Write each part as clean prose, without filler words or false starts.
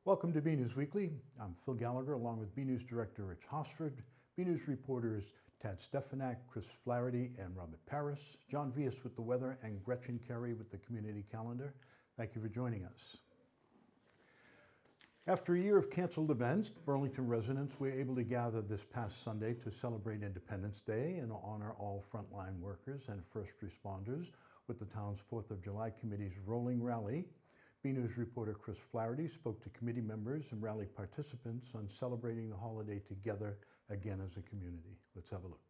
Welcome to BNEWS Weekly. I'm Phil Gallagher along with BNEWS Director Rich Hosford, BNEWS reporters Tad Stefanak, Chris Flaherty, and Robert Paris, John Vias with the weather, and Gretchen Carey with the community calendar. Thank you for joining us. After a year of canceled events, Burlington residents were able to gather this past Sunday to celebrate Independence Day and honor all frontline workers and first responders with the town's 4th of July Committee's rolling rally. BNEWS reporter Chris Flaherty spoke to committee members and rally participants on celebrating the holiday together again as a community. Let's have a look.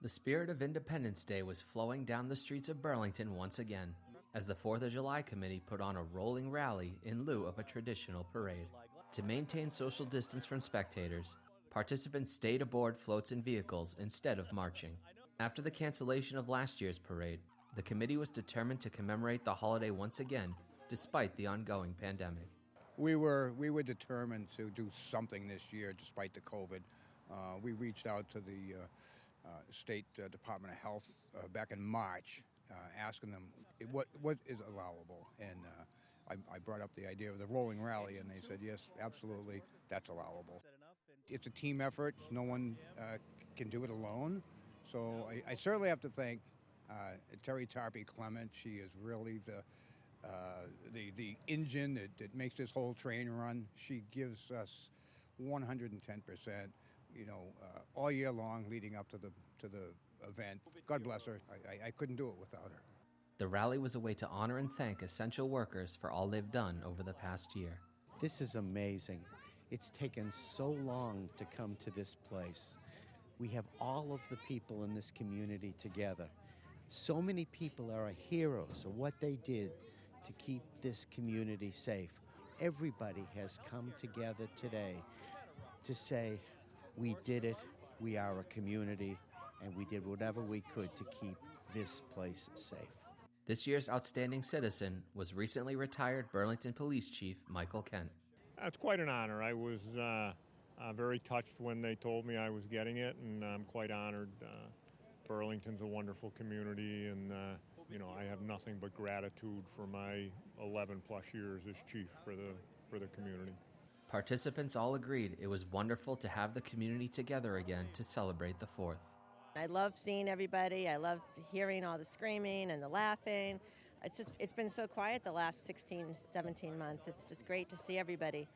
The spirit of Independence Day was flowing down the streets of Burlington once again, as the 4th of July Committee put on a rolling rally in lieu of a traditional parade. To maintain social distance from spectators, participants stayed aboard floats and vehicles instead of marching. After the cancellation of last year's parade, the committee was determined to commemorate the holiday once again, despite the ongoing pandemic. We were determined to do something this year despite the COVID. We reached out to the State Department of Health back in March, asking them what is allowable. And I brought up the idea of the rolling rally, and they said, yes, absolutely, that's allowable. It's a team effort. No one can do it alone. So I certainly have to thank Teriyaki Clement. She is really the engine that makes this whole train run. She gives us 110%, all year long leading up to the event. God bless her. I couldn't do it without her. The rally was a way to honor and thank essential workers for all they've done over the past year. This is amazing. It's taken so long to come to this place. We have all of the people in this community together. So many people are heroes of what they did to keep this community safe. Everybody has come together today to say, we did it, we are a community, and we did whatever we could to keep this place safe. This year's outstanding citizen was recently retired Burlington Police Chief Michael Kent. It's quite an honor. I was very touched when they told me I was getting it, and I'm quite honored. Burlington's a wonderful community, and I have nothing but gratitude for my 11 plus years as chief for the community. Participants all agreed it was wonderful to have the community together again to celebrate the 4th. I love seeing everybody. I love hearing all the screaming and the laughing. It's been so quiet the last 16, 17 months. It's just great to see everybody.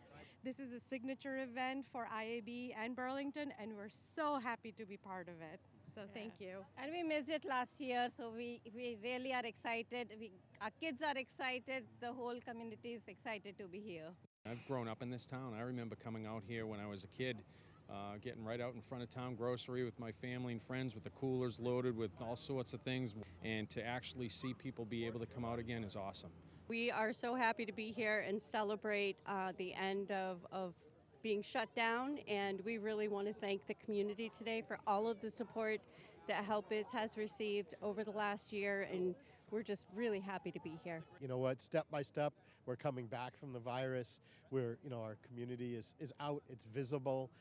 This is a signature event for IAB and Burlington, and we're so happy to be part of it. So thank you. And we missed it last year, so we really are excited. Our kids are excited. The whole community is excited to be here. I've grown up in this town. I remember coming out here when I was a kid, getting right out in front of town grocery with my family and friends with the coolers loaded with all sorts of things. And to actually see people be able to come out again is awesome. We are so happy to be here and celebrate the end of being shut down, and we really want to thank the community today for all of the support that Help Is has received over the last year, and we're just really happy to be here. You know what, step by step, we're coming back from the virus. Our community is out, it's visible.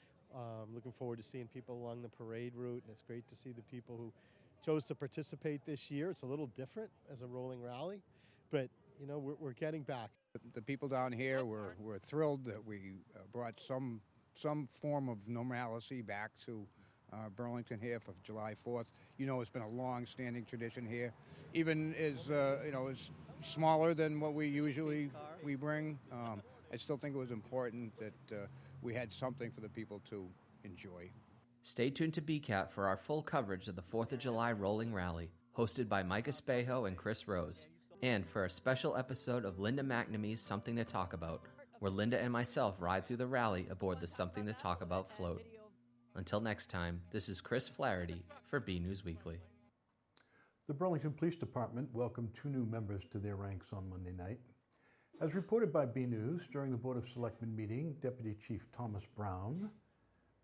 Looking forward to seeing people along the parade route, and it's great to see the people who chose to participate this year. It's a little different as a rolling rally, but we're getting back. The people down here were thrilled that we brought some form of normalcy back to Burlington here for July 4th. It's been a long-standing tradition here, even as is smaller than what we usually bring. I still think it was important that we had something for the people to enjoy. Stay tuned to BCAT for our full coverage of the 4th of July Rolling Rally, hosted by Mike Espejo and Chris Rose, and for a special episode of Linda McNamee's Something to Talk About, where Linda and myself ride through the rally aboard the Something to Talk About float. Until next time, this is Chris Flaherty for BNEWS Weekly. The Burlington Police Department welcomed 2 new members to their ranks on Monday night. As reported by BNews, during the Board of Selectmen meeting, Deputy Chief Thomas Brown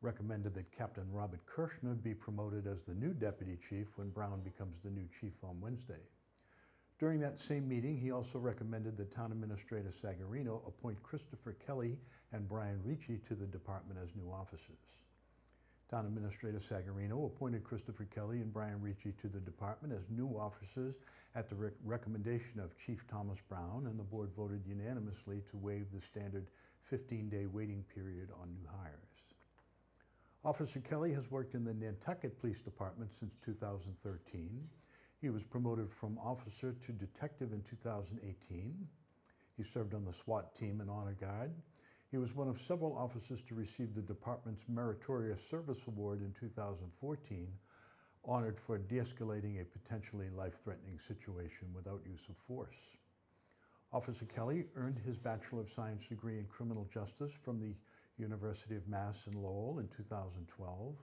recommended that Captain Robert Kirshner be promoted as the new Deputy Chief when Brown becomes the new Chief on Wednesday. During that same meeting, he also recommended that Town Administrator Sagarino appoint Christopher Kelly and Brian Ricci to the department as new officers. Town Administrator Sagarino appointed Christopher Kelly and Brian Ricci to the department as new officers at the recommendation of Chief Thomas Brown, and the board voted unanimously to waive the standard 15-day waiting period on new hires. Officer Kelly has worked in the Nantucket Police Department since 2013. He was promoted from officer to detective in 2018. He served on the SWAT team and Honor Guard. He was one of several officers to receive the department's Meritorious Service Award in 2014, honored for de-escalating a potentially life-threatening situation without use of force. Officer Kelly earned his Bachelor of Science degree in Criminal Justice from the University of Mass in Lowell in 2012.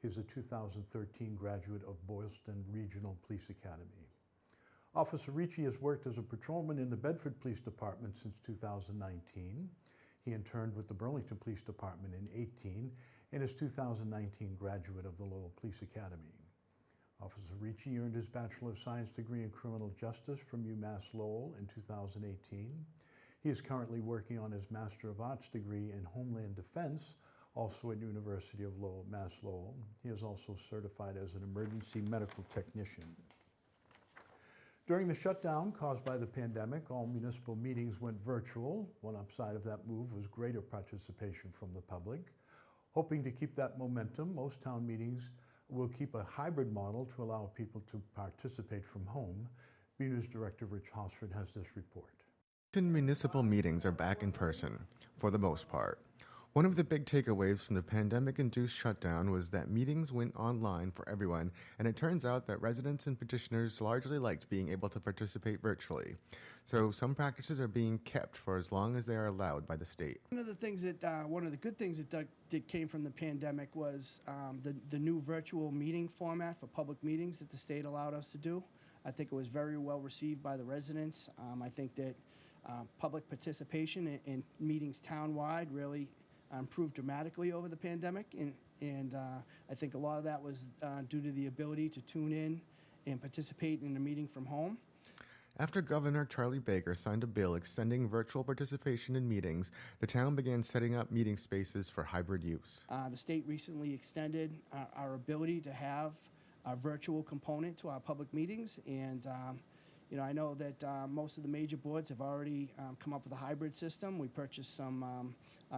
He is a 2013 graduate of Boylston Regional Police Academy. Officer Ricci has worked as a patrolman in the Bedford Police Department since 2019. He interned with the Burlington Police Department in 2018 and is 2019 graduate of the Lowell Police Academy. Officer Ricci earned his Bachelor of Science degree in Criminal Justice from UMass Lowell in 2018. He is currently working on his Master of Arts degree in Homeland Defense, also at University of Lowell, Mass Lowell. He is also certified as an emergency medical technician. During the shutdown caused by the pandemic, all municipal meetings went virtual. One upside of that move was greater participation from the public. Hoping to keep that momentum, most town meetings will keep a hybrid model to allow people to participate from home. BNEWS Director Rich Hosford has this report. Municipal meetings are back in person, for the most part. One of the big takeaways from the pandemic-induced shutdown was that meetings went online for everyone, and it turns out that residents and petitioners largely liked being able to participate virtually. So some practices are being kept for as long as they are allowed by the state. One of the good things that came from the pandemic was the new virtual meeting format for public meetings that the state allowed us to do. I think it was very well received by the residents. I think that public participation in meetings townwide really improved dramatically over the pandemic, and I think a lot of that was due to the ability to tune in and participate in a meeting from home. After Governor Charlie Baker signed a bill extending virtual participation in meetings, the town began setting up meeting spaces for hybrid use. The state recently extended our ability to have a virtual component to our public meetings, and I know that most of the major boards have already come up with a hybrid system. We purchased some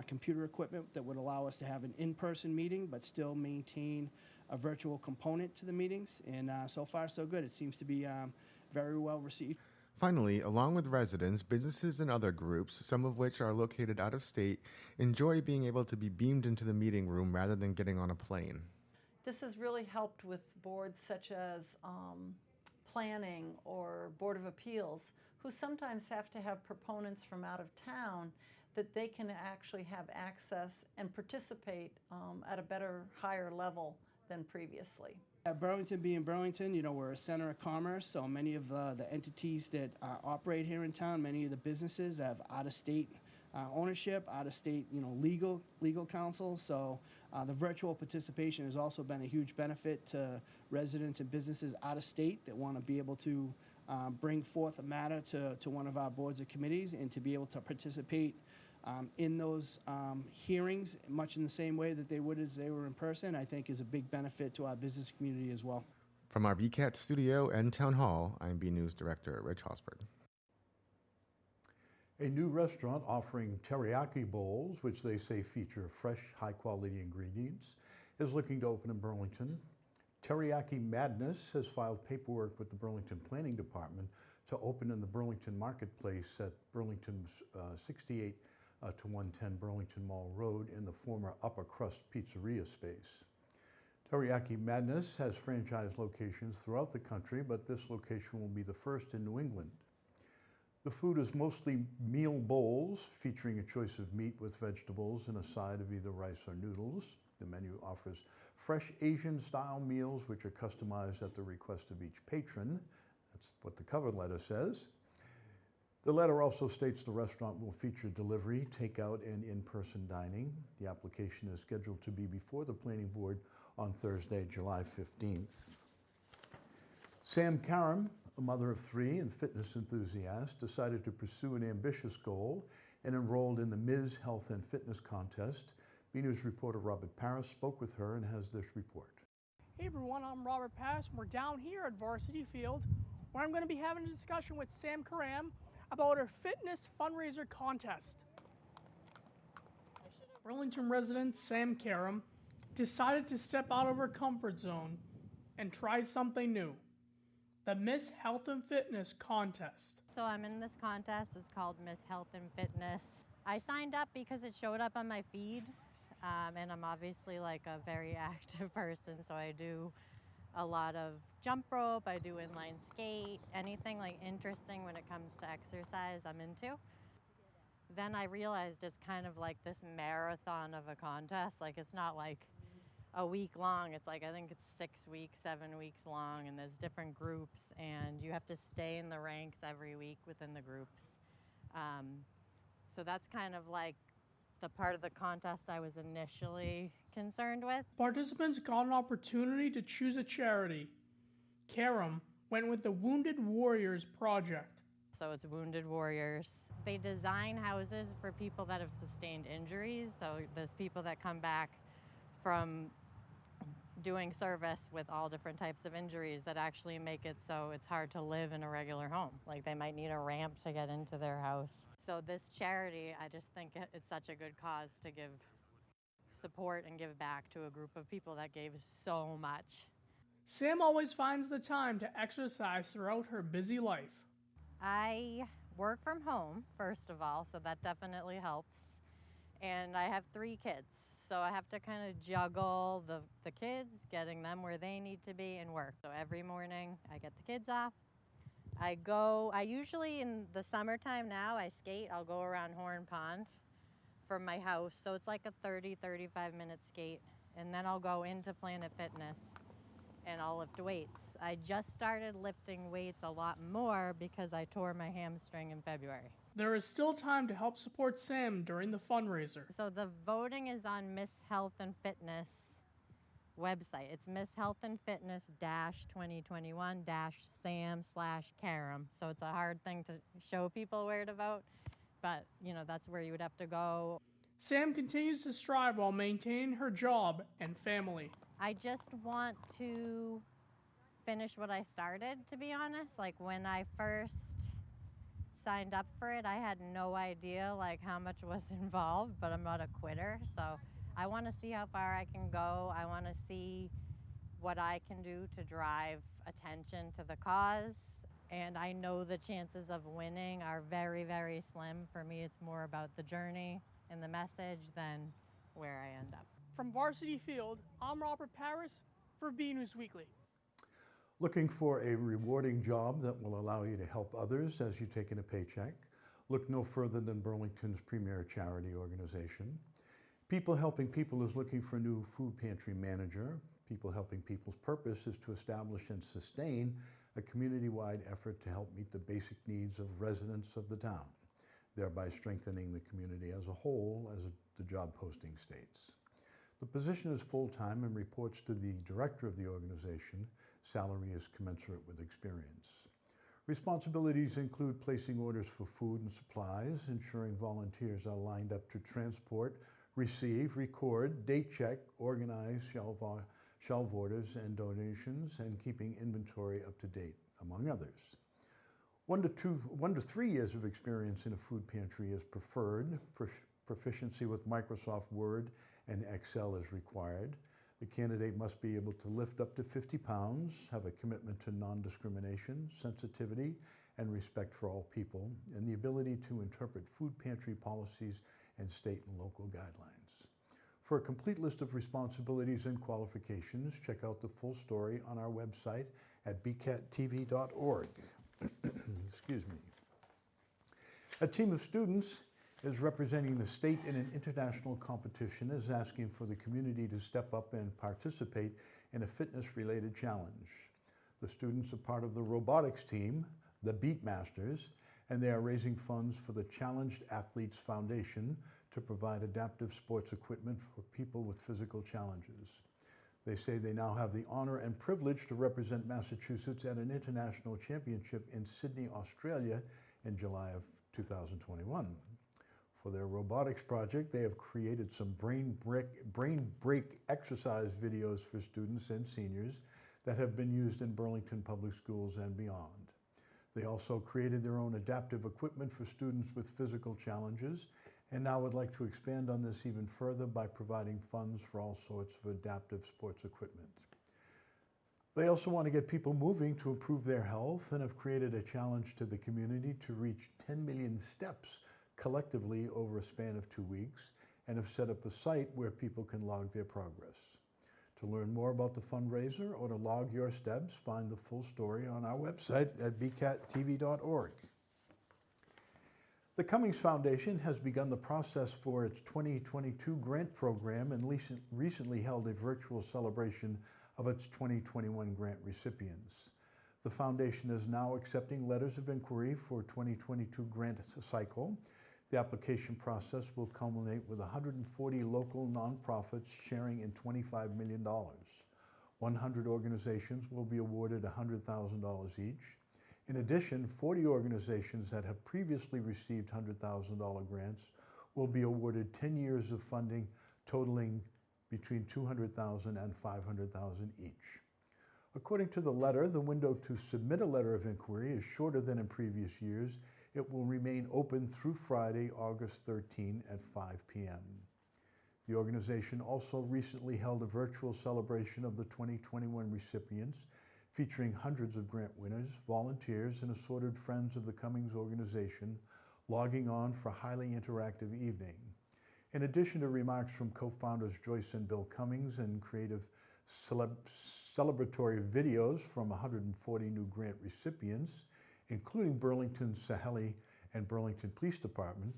computer equipment that would allow us to have an in-person meeting but still maintain a virtual component to the meetings, and so far so good. It seems to be very well received. Finally, along with residents, businesses and other groups, some of which are located out of state, enjoy being able to be beamed into the meeting room rather than getting on a plane. This has really helped with boards such as Planning or Board of Appeals, who sometimes have to have proponents from out of town, that they can actually have access and participate at a better, higher level than previously. Burlington being Burlington, we're a center of commerce, so many of the entities that operate here in town, many of the businesses have out-of-state ownership, out-of-state, legal counsel. So the virtual participation has also been a huge benefit to residents and businesses out of state that want to be able to bring forth a matter to one of our boards or committees, and to be able to participate in those hearings much in the same way that they would as they were in person, I think is a big benefit to our business community as well. From our BCAT studio and town hall, I'm BNews Director Rich Hosford. A new restaurant offering teriyaki bowls, which they say feature fresh, high-quality ingredients, is looking to open in Burlington. Teriyaki Madness has filed paperwork with the Burlington Planning Department to open in the Burlington Marketplace at Burlington's 68 to 110 Burlington Mall Road in the former Upper Crust Pizzeria space. Teriyaki Madness has franchise locations throughout the country, but this location will be the first in New England. The food is mostly meal bowls featuring a choice of meat with vegetables and a side of either rice or noodles. The menu offers fresh Asian-style meals which are customized at the request of each patron. That's what the cover letter says. The letter also states the restaurant will feature delivery, takeout, and in-person dining. The application is scheduled to be before the Planning Board on Thursday, July 15th. Sam Karam, a mother of three and fitness enthusiast, decided to pursue an ambitious goal and enrolled in the Ms. Health and Fitness Contest. BNews reporter Robert Paris spoke with her and has this report. Hey everyone, I'm Robert Paris, and we're down here at Varsity Field, where I'm going to be having a discussion with Sam Karam about our fitness fundraiser contest. Burlington resident Sam Karam decided to step out of her comfort zone and try something new, the Miss Health and Fitness contest. So I'm in this contest. It's called Miss Health and Fitness. I signed up because it showed up on my feed, and I'm obviously like a very active person, so I do a lot of jump rope, I do inline skate, anything like interesting when it comes to exercise I'm into. Then I realized it's kind of like this marathon of a contest. Like it's not like a week long, it's like I think it's 6 weeks, 7 weeks long, and there's different groups, and you have to stay in the ranks every week within the groups. So that's kind of like the part of the contest I was initially concerned with. Participants got an opportunity to choose a charity. Karam went with the Wounded Warriors Project. So it's Wounded Warriors. They design houses for people that have sustained injuries. So there's people that come back from doing service with all different types of injuries that actually make it so it's hard to live in a regular home. Like they might need a ramp to get into their house. So this charity, I just think it's such a good cause to give support and give back to a group of people that gave so much. Sam always finds the time to exercise throughout her busy life. I work from home, first of all, so that definitely helps. And I have 3 kids. So I have to kind of juggle the kids, getting them where they need to be, and work. So every morning I get the kids off. I usually in the summertime now, I skate. I'll go around Horn Pond from my house. So it's like a 35 minute skate. And then I'll go into Planet Fitness and I'll lift weights. I just started lifting weights a lot more because I tore my hamstring in February. There is still time to help support Sam during the fundraiser. So the voting is on Miss Health and Fitness website. It's Miss Health and Fitness -2021-Sam/Karam. So it's a hard thing to show people where to vote, but that's where you would have to go. Sam continues to strive while maintaining her job and family. I just want to finish what I started, to be honest. Like when I first signed up for it, I had no idea like how much was involved, but I'm not a quitter. So I want to see how far I can go. I want to see what I can do to drive attention to the cause. And I know the chances of winning are very, very slim. For me, it's more about the journey and the message than where I end up. From Varsity Field, I'm Robert Paris for BNEWS Weekly. Looking for a rewarding job that will allow you to help others as you take in a paycheck? Look no further than Burlington's premier charity organization. People Helping People is looking for a new food pantry manager. People Helping People's purpose is to establish and sustain a community-wide effort to help meet the basic needs of residents of the town, thereby strengthening the community as a whole, as the job posting states. The position is full-time and reports to the director of the organization. Salary is commensurate with experience. Responsibilities include placing orders for food and supplies, ensuring volunteers are lined up to transport, receive, record, date check, organize shelf orders and donations, and keeping inventory up to date, among others. 1 to 3 years of experience in a food pantry is preferred. Proficiency with Microsoft Word and Excel is required. The candidate must be able to lift up to 50 pounds, have a commitment to non-discrimination, sensitivity, and respect for all people, and the ability to interpret food pantry policies and state and local guidelines. For a complete list of responsibilities and qualifications, check out the full story on our website at bcattv.org. Excuse me. A team of students is representing the state in an international competition, is asking for the community to step up and participate in a fitness-related challenge. The students are part of the robotics team, the Beatmasters, and they are raising funds for the Challenged Athletes Foundation to provide adaptive sports equipment for people with physical challenges. They say they now have the honor and privilege to represent Massachusetts at an international championship in Sydney, Australia in July of 2021. For their robotics project, they have created some brain break exercise videos for students and seniors that have been used in Burlington Public Schools and beyond. They also created their own adaptive equipment for students with physical challenges and now would like to expand on this even further by providing funds for all sorts of adaptive sports equipment. They also want to get people moving to improve their health and have created a challenge to the community to reach 10 million steps collectively over a span of 2 weeks, and have set up a site where people can log their progress. To learn more about the fundraiser or to log your steps, find the full story on our website at bcattv.org. The Cummings Foundation has begun the process for its 2022 grant program and recently held a virtual celebration of its 2021 grant recipients. The foundation is now accepting letters of inquiry for 2022 grant cycle. The application process will culminate with 140 local nonprofits sharing in $25 million. 100 organizations will be awarded $100,000 each. In addition, 40 organizations that have previously received $100,000 grants will be awarded 10 years of funding totaling between $200,000 and $500,000 each. According to the letter, the window to submit a letter of inquiry is shorter than in previous years. It will remain open through Friday, August 13 at 5 p.m. The organization also recently held a virtual celebration of the 2021 recipients, featuring hundreds of grant winners, volunteers, and assorted friends of the Cummings organization logging on for a highly interactive evening. In addition to remarks from co-founders Joyce and Bill Cummings and creative celebratory videos from 140 new grant recipients, including Burlington's Saheli and Burlington Police Department,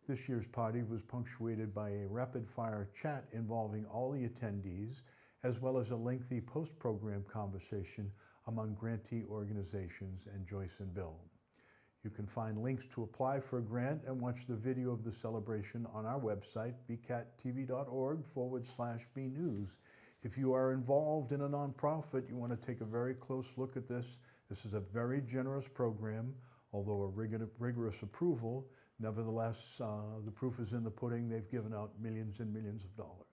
this year's party was punctuated by a rapid-fire chat involving all the attendees, as well as a lengthy post-program conversation among grantee organizations and Joyce and Bill. You can find links to apply for a grant and watch the video of the celebration on our website, bcattv.org/bnews. If you are involved in a nonprofit, you want to take a very close look at this. This is a very generous program, although a rigorous approval. Nevertheless, the proof is in the pudding. They've given out millions and millions of dollars.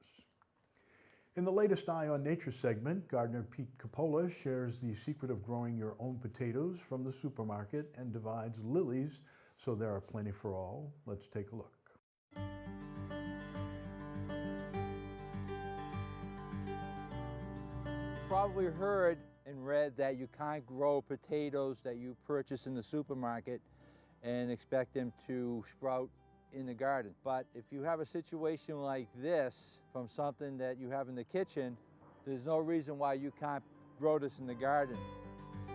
In the latest Eye on Nature segment, gardener Pete Coppola shares the secret of growing your own potatoes from the supermarket and divides lilies so there are plenty for all. Let's take a look. Probably heard and read that you can't grow potatoes that you purchase in the supermarket and expect them to sprout in the garden. But if you have a situation like this from something that you have in the kitchen, there's no reason why you can't grow this in the garden.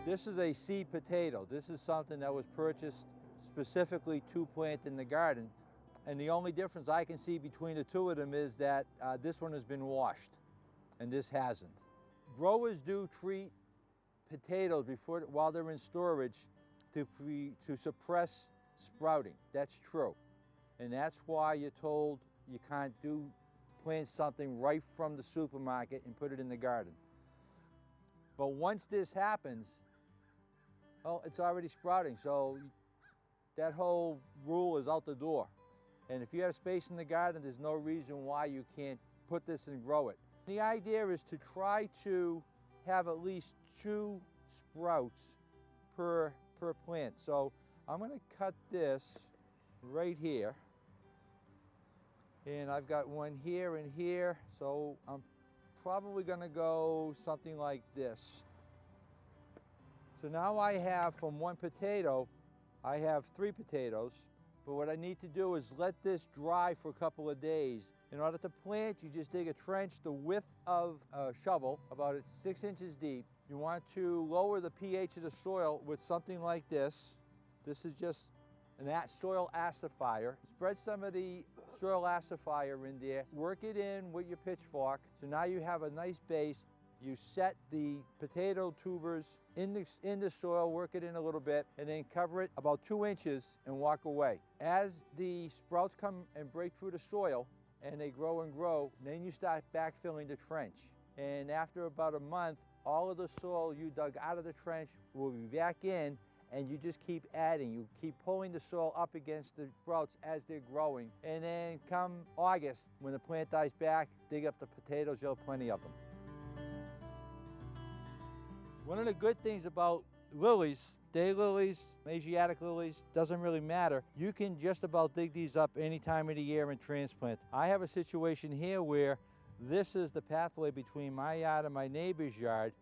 This is a seed potato. This is something that was purchased specifically to plant in the garden. And the only difference I can see between the two of them is that this one has been washed and this hasn't. Growers do treat potatoes while they're in storage to suppress sprouting. That's true. And that's why you're told you can't plant something right from the supermarket and put it in the garden. But once this happens, well, it's already sprouting, so that whole rule is out the door. And if you have space in the garden, there's no reason why you can't put this and grow it. The idea is to try to have at least 2 sprouts per plant. So I'm going to cut this right here. And I've got one here and here, so I'm probably going to go something like this. So now I have, from one potato, I have 3 potatoes. But what I need to do is let this dry for a couple of days. In order to plant, you just dig a trench the width of a shovel, about 6 inches deep. You want to lower the pH of the soil with something like this. This is just a soil acidifier. Spread some of the soil acidifier in there. Work it in with your pitchfork. So now you have a nice base. You set the potato tubers in the soil, work it in a little bit, and then cover it about 2 inches and walk away. As the sprouts come and break through the soil and they grow and grow, then you start backfilling the trench. And after about a month, all of the soil you dug out of the trench will be back in, and you just keep adding. You keep pulling the soil up against the sprouts as they're growing. And then come August, when the plant dies back, dig up the potatoes, you'll have plenty of them. One of the good things about lilies, daylilies, Asiatic lilies, doesn't really matter. You can just about dig these up any time of the year and transplant. I have a situation here where this is the pathway between my yard and my neighbor's yard,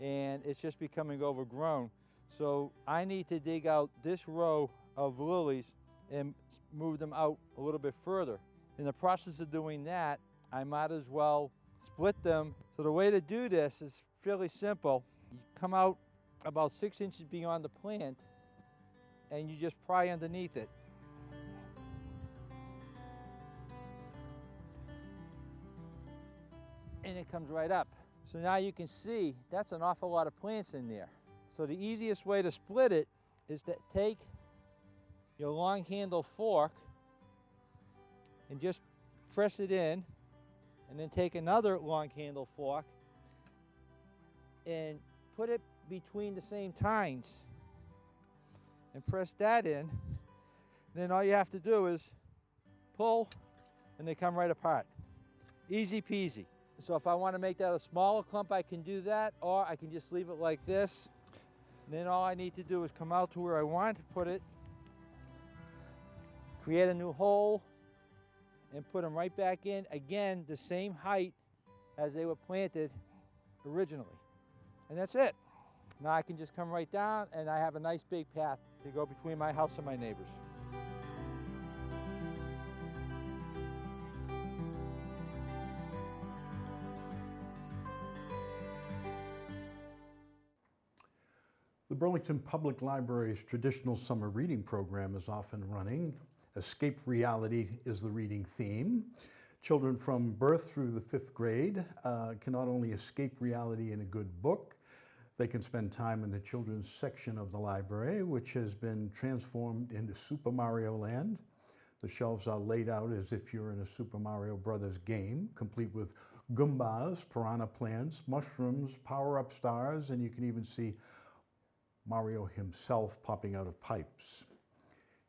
and it's just becoming overgrown. So I need to dig out this row of lilies and move them out a little bit further. In the process of doing that, I might as well split them. So the way to do this is fairly simple. You come out about 6 inches beyond the plant and you just pry underneath it. And it comes right up. So now you can see that's an awful lot of plants in there. So the easiest way to split it is to take your long handle fork and just press it in, and then take another long handle fork and put it between the same tines and press that in. And then all you have to do is pull and they come right apart. Easy peasy. So if I want to make that a smaller clump, I can do that, or I can just leave it like this. And then all I need to do is come out to where I want to put it, create a new hole, and put them right back in, again, the same height as they were planted originally. And that's it. Now I can just come right down and I have a nice big path to go between my house and my neighbors. The Burlington Public Library's traditional summer reading program is off and running. Escape reality is the reading theme. Children from birth through the 5th grade can not only escape reality in a good book, they can spend time in the children's section of the library, which has been transformed into Super Mario Land. The shelves are laid out as if you're in a Super Mario Brothers game, complete with Goombas, piranha plants, mushrooms, power-up stars, and you can even see Mario himself popping out of pipes.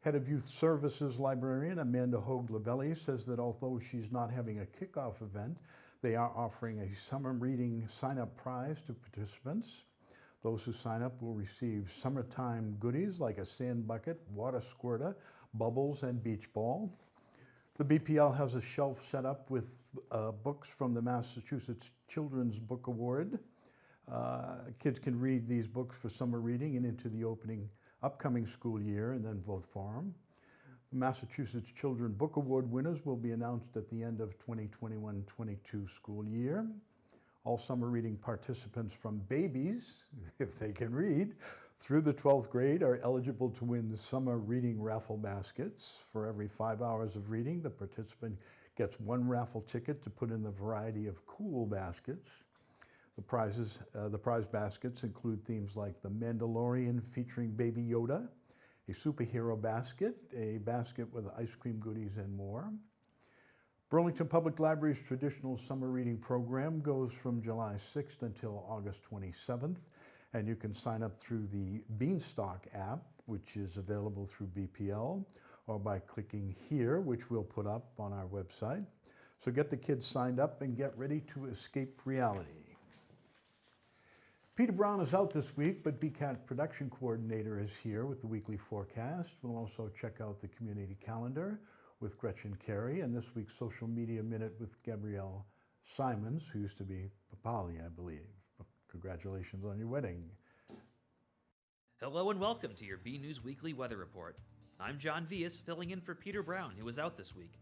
Head of Youth Services librarian Amanda Hoag-Lavelli says that although she's not having a kickoff event, they are offering a summer reading sign-up prize to participants. Those who sign up will receive summertime goodies like a sand bucket, water squirter, bubbles, and beach ball. The BPL has a shelf set up with books from the Massachusetts Children's Book Award. Kids can read these books for summer reading and into the upcoming school year and then vote for them. The Massachusetts Children's Book Award winners will be announced at the end of 2021-22 school year. All summer reading participants from babies, if they can read, through the 12th grade are eligible to win summer reading raffle baskets. For every 5 hours of reading, the participant gets one raffle ticket to put in the variety of cool baskets. The prize baskets include themes like The Mandalorian featuring Baby Yoda, a superhero basket, a basket with ice cream goodies, and more. Burlington Public Library's traditional summer reading program goes from July 6th until August 27th, and you can sign up through the Beanstalk app, which is available through BPL, or by clicking here, which we'll put up on our website. So get the kids signed up and get ready to escape reality. Peter Brown is out this week, but BCAT production coordinator is here with the weekly forecast. We'll also check out the community calendar with Gretchen Carey and this week's social media minute with Gabrielle Simons, who used to be Papali, I believe. Congratulations on your wedding. Hello and welcome to your BNEWS Weekly Weather Report. I'm John Vias, filling in for Peter Brown, who was out this week.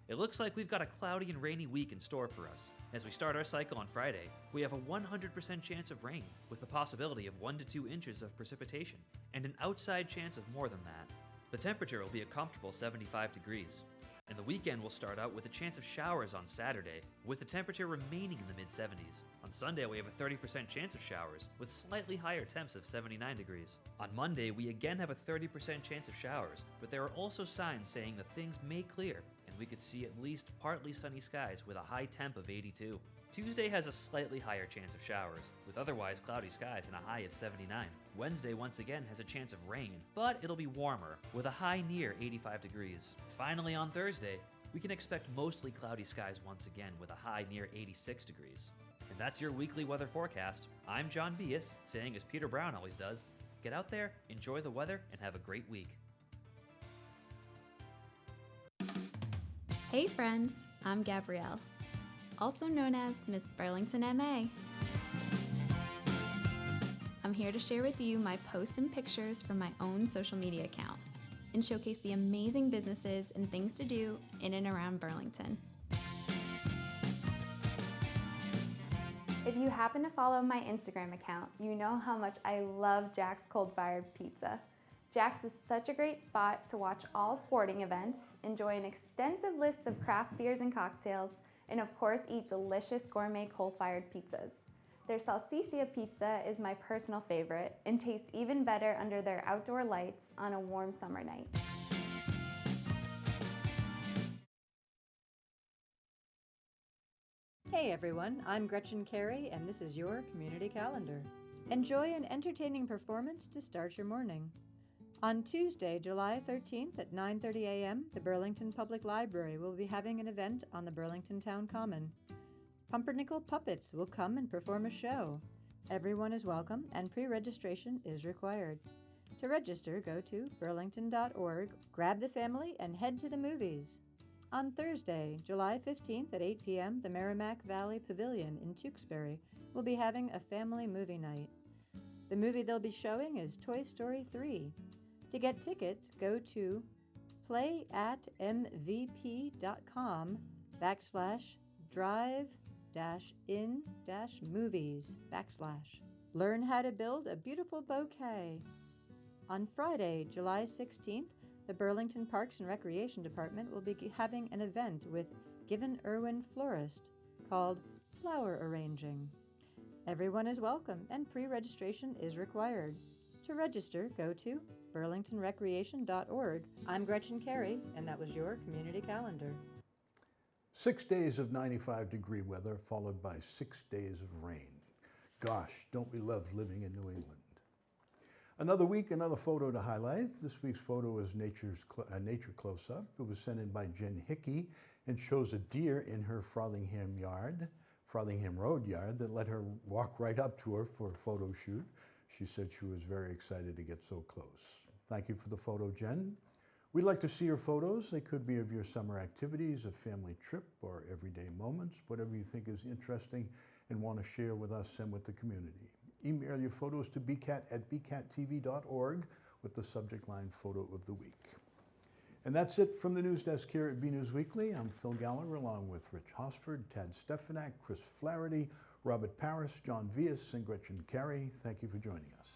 It looks like we've got a cloudy and rainy week in store for us. As we start our cycle on Friday, we have a 100% chance of rain, with a possibility of 1 to 2 inches of precipitation, and an outside chance of more than that. The temperature will be a comfortable 75 degrees. And the weekend will start out with a chance of showers on Saturday, with the temperature remaining in the mid-70s. On Sunday, we have a 30% chance of showers, with slightly higher temps of 79 degrees. On Monday, we again have a 30% chance of showers, but there are also signs saying that things may clear, and we could see at least partly sunny skies with a high temp of 82. Tuesday has a slightly higher chance of showers, with otherwise cloudy skies and a high of 79. Wednesday once again has a chance of rain, but it'll be warmer, with a high near 85 degrees. Finally on Thursday, we can expect mostly cloudy skies once again with a high near 86 degrees. And that's your weekly weather forecast. I'm John Vias, saying as Peter Brown always does, Get out there, enjoy the weather, and have a great week. Hey friends, I'm Gabrielle, also known as Miss Burlington MA. I'm here to share with you my posts and pictures from my own social media account and showcase the amazing businesses and things to do in and around Burlington. If you happen to follow my Instagram account, you know how much I love Jack's Cold Fired Pizza. Jack's is such a great spot to watch all sporting events, enjoy an extensive list of craft beers and cocktails, and of course eat delicious gourmet coal-fired pizzas. Their salsiccia pizza is my personal favorite and tastes even better under their outdoor lights on a warm summer night. Hey everyone, I'm Gretchen Carey and this is your Community Calendar. Enjoy an entertaining performance to start your morning. On Tuesday, July 13th at 9:30 a.m., the Burlington Public Library will be having an event on the Burlington Town Common. Pumpernickel Puppets will come and perform a show. Everyone is welcome and pre-registration is required. To register, go to burlington.org, grab the family, and head to the movies. On Thursday, July 15th at 8 p.m., the Merrimack Valley Pavilion in Tewksbury will be having a family movie night. The movie they'll be showing is Toy Story 3. To get tickets, go to playatmvp.com/drive-in-movies/. Learn how to build a beautiful bouquet. On Friday, July 16th, the Burlington Parks and Recreation Department will be having an event with Given Irwin Florist called Flower Arranging. Everyone is welcome and pre-registration is required. To register, go to burlingtonrecreation.org. I'm Gretchen Carey, and that was your Community Calendar. 6 days of 95-degree weather followed by 6 days of rain. Gosh, don't we love living in New England? Another week, another photo to highlight. This week's photo is nature close-up. It was sent in by Jen Hickey and shows a deer in her Frothingham Road yard that let her walk right up to her for a photo shoot. She said she was very excited to get so close. Thank you for the photo, Jen. We'd like to see your photos. They could be of your summer activities, a family trip, or everyday moments, whatever you think is interesting and want to share with us and with the community. Email your photos to bcat@bcattv.org with the subject line Photo of the Week. And that's it from the news desk here at BNEWS Weekly. I'm Phil Gallagher along with Rich Hosford, Tad Stefanak, Chris Flaherty, Robert Paris, John Vias, and Gretchen Carey. Thank you for joining us.